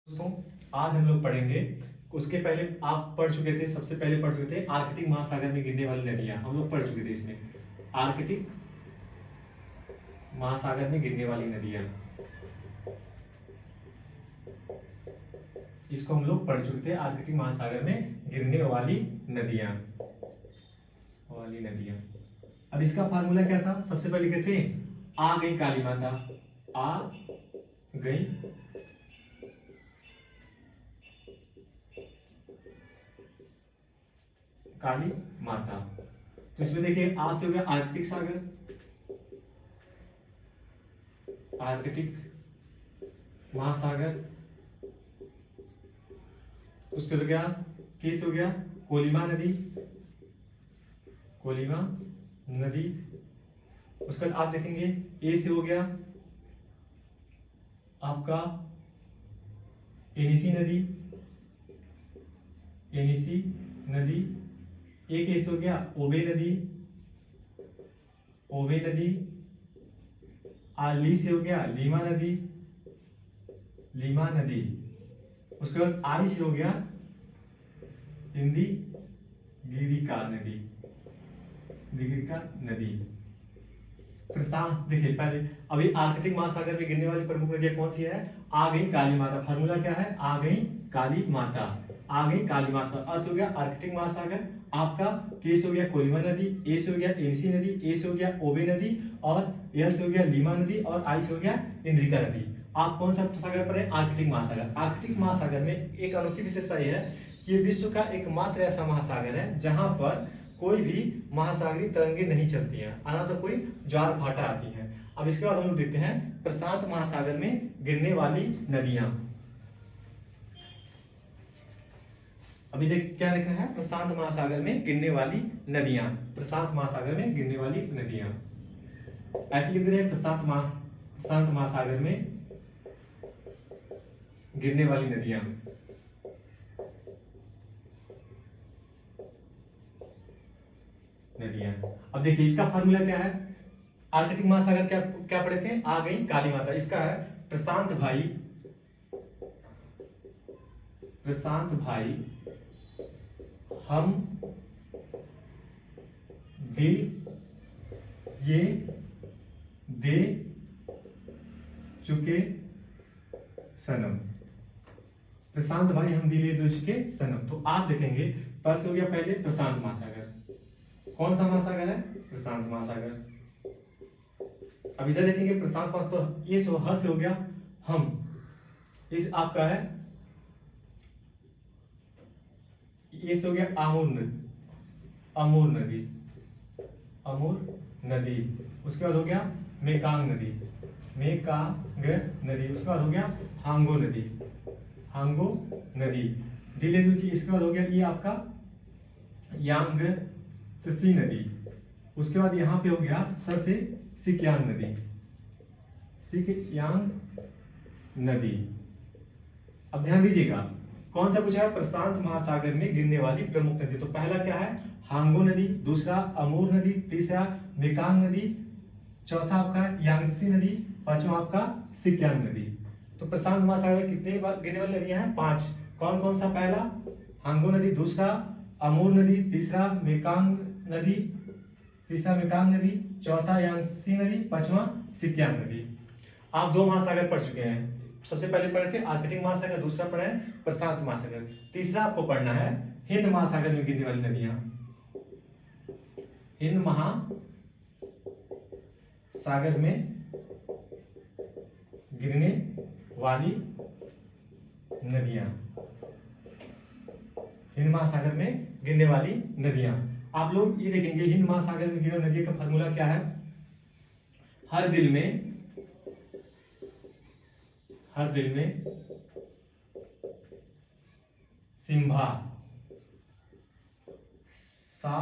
दोस्तों, आज हम लोग पढ़ेंगे। उसके पहले आप पढ़ चुके थे, सबसे पहले पढ़ चुके थे आर्कटिक महासागर में गिरने वाली नदियां। हम लोग पढ़ चुके थे इसमें आर्कटिक महासागर में गिरने वाली नदियां, इसको हम लोग पढ़ चुके थे। आर्कटिक महासागर में गिरने वाली नदियां। अब इसका फार्मूला क्या था? सबसे पहले क्या थे? आ गई काली माता, आ गई काली माता। तो इसमें देखिए, आ से हो गया आर्कटिक सागर, आर्कटिक महासागर। उसके हो गया, के से हो गया कोलिमा नदी, कोलिमा नदी। उसके बाद आप देखेंगे ए से हो गया आपका एनिसी नदी, एनिसी नदी। एक ऐसे हो गया ओबे नदी, ओबे नदी। ली से हो गया लीमा नदी, लीमा नदी। उसके बाद आई से हो गया हिंदी गिरिका नदी, गिरिका नदी। प्रशांत देखिए पहले, अभी आर्कटिक महासागर में गिरने वाली प्रमुख नदियां कौन सी है? आ गई काली माता। फार्मूला क्या है? आ गई काली माता, आ गई काली माता। अस हो गया आर्कटिक महासागर, आपका के से हो गया कोलिमा नदी, ए से हो गया एनसी नदी, ए से हो गया ओबे नदी, और एल से हो गया लीमा नदी, और आई से हो गया इंद्रिका नदी। आप कौन सा सागर पर है? आर्कटिक महासागर। आर्कटिक महासागर में एक अनोखी विशेषता यह है कि ये विश्व का एकमात्र ऐसा महासागर है जहां पर कोई भी महासागरीय तरंगे नहीं चलती हैं, आना तो कोई ज्वार भाटा आती है। अब इसके बाद हम लोग देखते हैं प्रशांत महासागर में गिरने वाली नदियां। अभी देख क्या लिखना है? प्रशांत महासागर में गिरने वाली नदियां, प्रशांत महासागर में गिरने वाली नदियां। ऐसे लिख रहे हैं प्रशांत महासागर में गिरने वाली नदियां। नदियां। अब देखिए इसका फार्मूला क्या है? आर्कटिक महासागर क्या क्या पढ़े थे? आ गई काली माता। इसका है प्रशांत भाई, प्रशांत भाई हम दिल ये दे चुके सनम, प्रशांत भाई हम दिल ये दे चुके सनम। तो आप देखेंगे पास हो गया पहले प्रशांत महासागर। कौन सा महासागर है? प्रशांत महासागर। अब इधर देखेंगे प्रशांत महासागर, तो ये सो ह से हो गया हम, इस आपका है ये से हो गया आमूर नदी, अमूर नदी, अमूर नदी। उसके बाद हो गया मेकांग नदी, मेकांग नदी। उसके बाद हो गया हांगो नदी, हांगो नदी। दिले की। इसके बाद हो गया ये आपका यांगत्सी नदी। उसके बाद यहां पे हो गया स से सिकयांग नदी, सिकयांग नदी। अब ध्यान दीजिएगा कौन सा पूछा है? प्रशांत महासागर में गिरने वाली प्रमुख नदी। तो पहला क्या है? हांगो नदी, दूसरा अमूर नदी, तीसरा मेकांग नदी, चौथा आपका यांगत्सी नदी, पांचवा आपका सिकयांग नदी। तो प्रशांत महासागर में कितने गिरने वाली नदियां हैं? 5। कौन कौन सा? पहला हांगो नदी, दूसरा अमूर नदी, तीसरा मेकांग नदी, चौथा यांगत्सी नदी, पांचवा सिकयांग नदी। आप 2 महासागर पढ़ चुके हैं। सबसे पहले पढ़े थे आर्कटिक महासागर, दूसरा पढ़ा है प्रशांत महासागर। तीसरा आपको पढ़ना है हिंद महासागर में गिरने वाली नदियां, हिंद महासागर में गिरने वाली नदियां, हिंद महासागर में गिरने वाली नदियां। आप लोग ये देखेंगे हिंद महासागर में गिरने नदियों का फॉर्मूला क्या है? हर दिल में सिंभा सा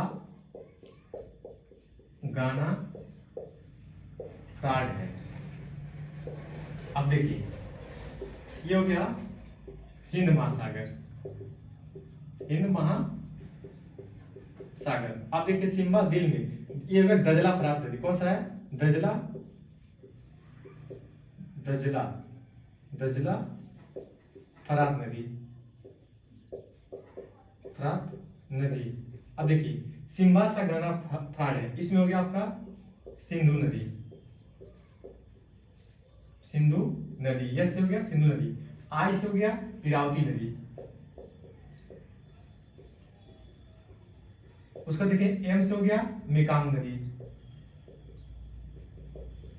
गाना कार्ड है। अब देखिए ये हो गया हिंद महासागर, हिंद महासागर। आप देखिए सिंबा दिल में, ये हो गया दजला प्राप्त नदी। कौन सा है? दजला, दजला, दजला फरात नदी, फरात नदी। अब देखिए सिम्बासा गाना फ्राड है, इसमें हो गया आपका सिंधु नदी, सिंधु नदी, यस से हो गया सिंधु नदी, आई से हो गया इरावती नदी। उसका देखिए एम से हो गया मेकांग नदी,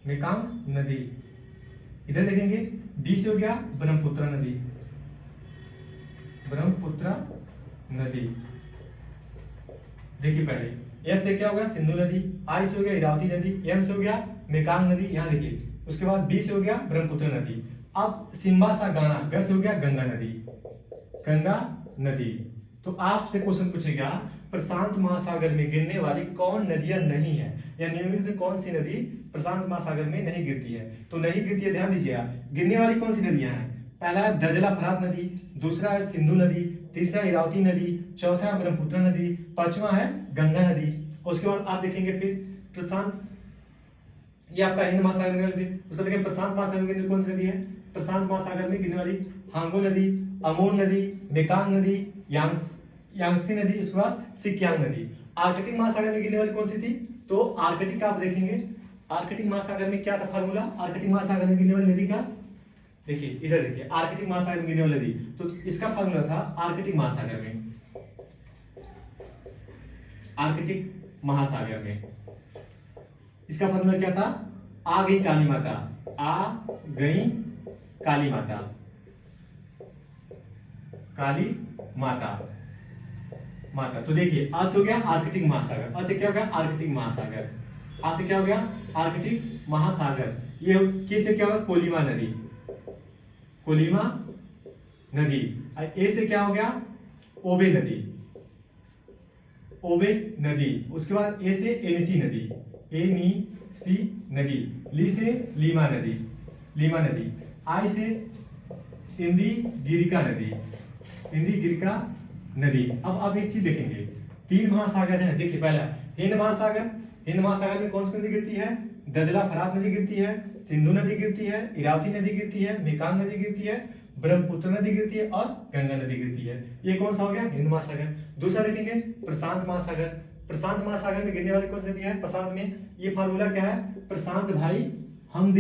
मेकांग नदी। इधर देखेंगे बी से हो गया ब्रह्मपुत्र नदी, ब्रह्मपुत्र नदी। देखिए पहले एस से क्या होगा सिंधु नदी, आई से हो गया इरावती नदी, एम से हो गया मेकांग नदी, यहाँ देखिए। उसके बाद बी से हो गया ब्रह्मपुत्र नदी। अब सिम्बासा गाना ग से हो गया गंगा नदी, गंगा नदी। तो आपसे क्वेश्चन पूछेगा प्रशांत महासागर में गिरने वाली कौन नदियां नहीं है, या निम्नलिखित कौन सी नदी प्रशांत महासागर में नहीं गिरती है। तो नहीं गिरती है, ध्यान दीजिएगा। गिरने वाली कौन सी नदियां हैं, पहला है दजला फरात नदी, दूसरा है सिंधु नदी, तीसरा इरावती नदी, चौथा है ब्रह्मपुत्र नदी, पांचवा है गंगा नदी। उसके बाद आप देखेंगे फिर प्रशांत, ये आपका हिंद महासागर में नदी। उसका देखिए प्रशांत महासागर में कौन सी नदी है, प्रशांत महासागर में गिरने वाली हांगो नदी, अमोन नदी, मेकांग नदी, यांगसी नदी, उसके बाद सिक्यांग नदी। आर्कटिक महासागर में गिरने वाली कौन सी थी, तो आर्कटिक आप देखेंगे, आर्कटिक महासागर में क्या था फार्मूला, आर्कटिक महासागर में गिरने वाली नदी का देखिए, इधर देखिए आर्कटिक महासागर में गिरने वाली नदी, तो इसका फार्मूला था आर्कटिक महासागर में, आर्कटिक महासागर में इसका फार्मूला क्या था, आ गई काली माता, आ गई काली माता, काली माता, माता। तो देखिए आज से हो गया आर्कटिक महासागर, आज से क्या हो गया आर्कटिक महासागर, आज से क्या हो गया आर्कटिक महासागर। ये किससे क्या होगा, कोलिमा नदी, कोलिमा नदी। ए से क्या हो गया ओबे नदी, ओबे नदी। उसके बाद ए से एनिसी नदी, एनीसी नदी। ली से लीमा नदी, लीमा नदी। आई से इंदी गिरिका नदी, इंदी गिरिका नदी। अब आप एक चीज देखेंगे, तीन महासागर हैं। देखिए पहला हिंद महासागर, हिंद महासागर में कौन सी नदी गिरती है, दजला फरात नदी गिरती है, सिंधु नदी गिरती है, इरावती नदी गिरती है, मेकांग नदी गिरती है, ब्रह्मपुत्र नदी गिरती है और गंगा नदी गिरती है। ये कौन सा हो गया हिंद महासागर। दूसरा देखेंगे प्रशांत महासागर, प्रशांत महासागर में गिरने वाली कौन सी नदी है, प्रशांत में ये फार्मूला क्या है, प्रशांत भाई हम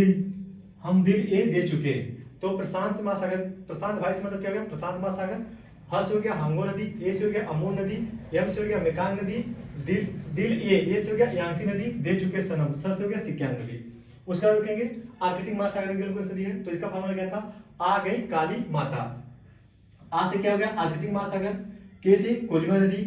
दिल ए दे चुके। तो प्रशांत महासागर, प्रशांत भाई से मतलब क्या हो गया प्रशांत महासागर। ह से हो गया हांगो नदी, ए से हो गया अमोन नदी, एम से हो गया मेकांग नदी, दिल ए से हो गया यांगसी नदी, दे चुके सनम, स से हो गया सिक्यांग नदी। उसका देखेंगे आर्कटिक महासागर में कौन सी नदी है, तो इसका फार्मूला क्या था, आ गई काली माता। आ से क्या हो गया आर्कटिक महासागर, के से कोलिमा नदी,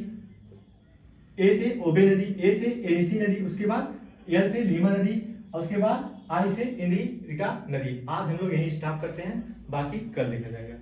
ए से ओबे नदी, ए से एनिसी नदी, उसके बाद एल से लीमा नदी, और उसके बाद आई से इंदी रिका नदी। आज हम लोग यही स्टॉप करते हैं, बाकी कल देखा जाएगा।